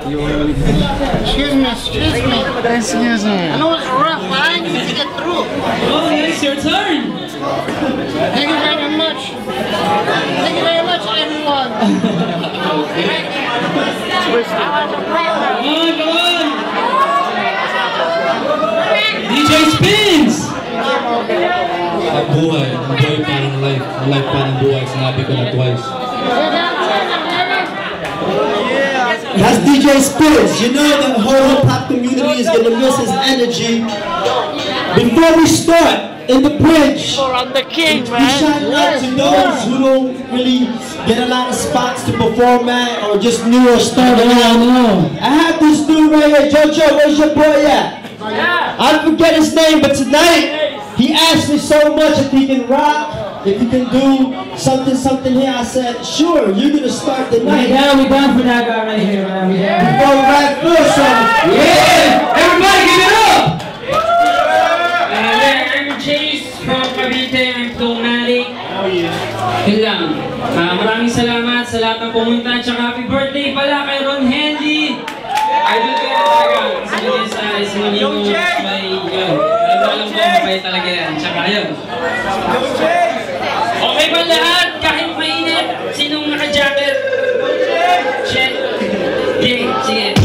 Excuse me. Excuse me. I know it's rough, but I need to get through. Oh, it's your turn. Thank you very much. Thank you very much, everyone. Come on. DJ Spins! Ang buhay parang life. Ang life parang buhay. Sinabi ko na twice. That's DJ Spins. You know the whole hip-hop community is gonna miss his energy. Before we start, in the bridge, I'm the king, we shout out to those who don't really get a lot of spots to perform at or just new or starting out. I have this dude right here. Jojo, where's your boy at? I forget his name, but tonight, he asked me so much if he can rock, if he can do something here. I said, sure, you're gonna start the night. Yeah, we down for that guy right here, man. Go right first, Yeah! Everybody give it up! I'm Chase from Cavite. I'm Tomatic. Yun lang. Maraming salamat sa lahat ng pumunta. Tsaka happy birthday pala kay Ron Hendy. Idol ko yan talaga. Sabi niya sa Ismanino. Alam ko, mabay talaga yan. Tsaka yun. Okay ba lahat? Kahit mainit? Sinong naka-jacket? Check. Okay, sige.